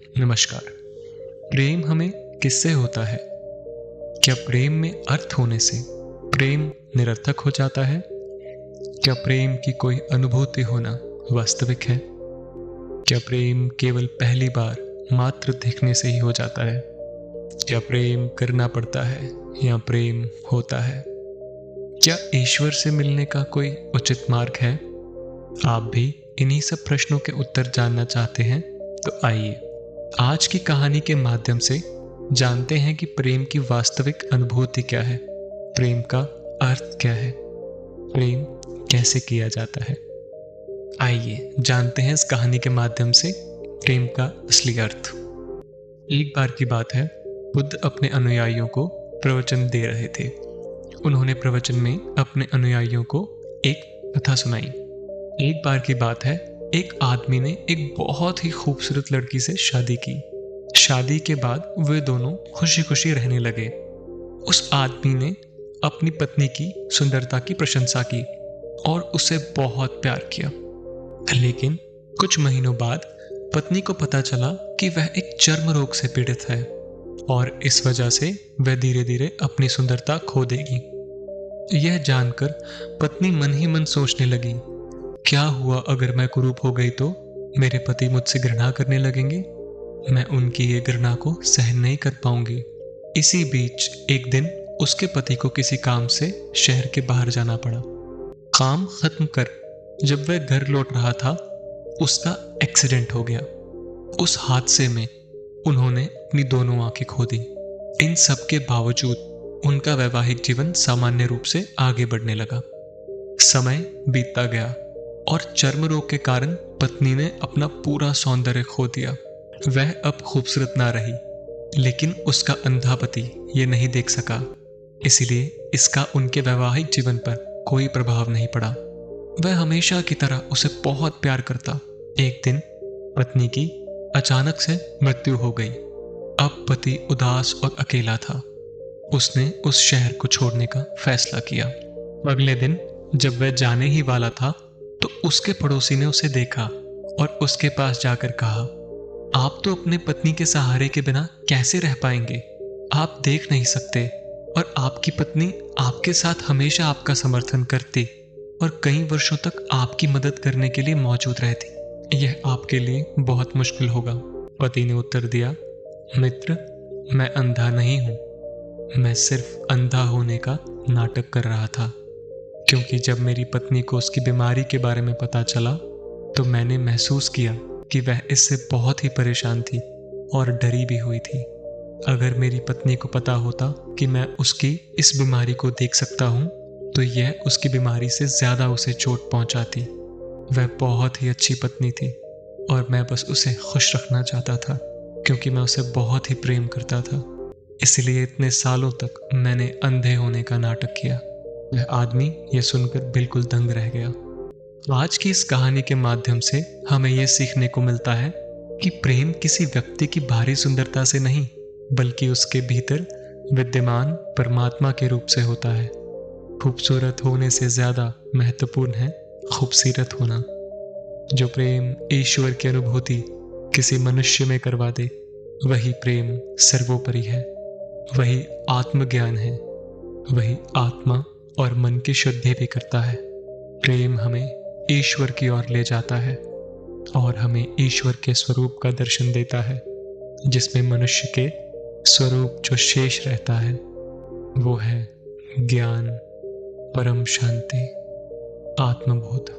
नमस्कार। प्रेम हमें किससे होता है? क्या प्रेम में अर्थ होने से प्रेम निरर्थक हो जाता है? क्या प्रेम की कोई अनुभूति होना वास्तविक है? क्या प्रेम केवल पहली बार मात्र देखने से ही हो जाता है? क्या प्रेम करना पड़ता है या प्रेम होता है? क्या ईश्वर से मिलने का कोई उचित मार्ग है? आप भी इन्हीं सब प्रश्नों के उत्तर जानना चाहते हैं? तो आइए आज की कहानी के माध्यम से जानते हैं कि प्रेम की वास्तविक अनुभूति क्या है, प्रेम का अर्थ क्या है, प्रेम कैसे किया जाता है। आइए जानते हैं इस कहानी के माध्यम से प्रेम का असली अर्थ। एक बार की बात है, बुद्ध अपने अनुयायियों को प्रवचन दे रहे थे। उन्होंने प्रवचन में अपने अनुयायियों को एक कथा सुनाई। एक बार की बात है, एक आदमी ने एक बहुत ही खूबसूरत लड़की से शादी की। शादी के बाद वे दोनों खुशी खुशी रहने लगे। उस आदमी ने अपनी पत्नी की सुंदरता की प्रशंसा की और उसे बहुत प्यार किया। लेकिन कुछ महीनों बाद पत्नी को पता चला कि वह एक चर्म रोग से पीड़ित है और इस वजह से वह धीरे धीरे अपनी सुंदरता खो देगी। यह जानकर पत्नी मन ही मन सोचने लगी, क्या हुआ अगर मैं कुरूप हो गई तो? मेरे पति मुझसे घृणा करने लगेंगे, मैं उनकी ये घृणा को सहन नहीं कर पाऊंगी। इसी बीच एक दिन उसके पति को किसी काम से शहर के बाहर जाना पड़ा। काम खत्म कर जब वह घर लौट रहा था, उसका एक्सीडेंट हो गया। उस हादसे में उन्होंने अपनी दोनों आंखें खो दी। इन सब के बावजूद उनका वैवाहिक जीवन सामान्य रूप से आगे बढ़ने लगा। समय बीतता गया और चर्म रोग के कारण पत्नी ने अपना पूरा सौंदर्य खो दिया। वह अब खूबसूरत ना रही, लेकिन उसका अंधा पति ये नहीं देख सका, इसलिए इसका उनके वैवाहिक जीवन पर कोई प्रभाव नहीं पड़ा। वह हमेशा की तरह उसे बहुत प्यार करता। एक दिन पत्नी की अचानक से मृत्यु हो गई। अब पति उदास और अकेला था। उसने उस शहर को छोड़ने का फैसला किया। अगले दिन जब वह जाने ही वाला था तो उसके पड़ोसी ने उसे देखा और उसके पास जाकर कहा, आप तो अपने पत्नी के सहारे के बिना कैसे रह पाएंगे? आप देख नहीं सकते और आपकी पत्नी आपके साथ हमेशा आपका समर्थन करती और कई वर्षों तक आपकी मदद करने के लिए मौजूद रहती। यह आपके लिए बहुत मुश्किल होगा। पति ने उत्तर दिया, मित्र, मैं अंधा नहीं हूं, मैं सिर्फ अंधा होने का नाटक कर रहा था। क्योंकि जब मेरी पत्नी को उसकी बीमारी के बारे में पता चला तो मैंने महसूस किया कि वह इससे बहुत ही परेशान थी और डरी भी हुई थी। अगर मेरी पत्नी को पता होता कि मैं उसकी इस बीमारी को देख सकता हूँ तो यह उसकी बीमारी से ज़्यादा उसे चोट पहुँचाती। वह बहुत ही अच्छी पत्नी थी और मैं बस उसे खुश रखना चाहता था, क्योंकि मैं उसे बहुत ही प्रेम करता था। इसलिए इतने सालों तक मैंने अंधे होने का नाटक किया। वह आदमी यह सुनकर बिल्कुल दंग रह गया। आज की इस कहानी के माध्यम से हमें यह सीखने को मिलता है कि प्रेम किसी व्यक्ति की बाहरी सुंदरता से नहीं, बल्कि उसके भीतर विद्यमान परमात्मा के रूप से होता है। खूबसूरत होने से ज्यादा महत्वपूर्ण है खूबसूरत होना। जो प्रेम ईश्वर की अनुभूति किसी मनुष्य में करवा दे, वही प्रेम सर्वोपरि है, वही आत्मज्ञान है, वही आत्मा और मन की शुद्धि भी करता है। प्रेम हमें ईश्वर की ओर ले जाता है और हमें ईश्वर के स्वरूप का दर्शन देता है, जिसमें मनुष्य के स्वरूप जो शेष रहता है वो है ज्ञान, परम शांति, आत्मबोध।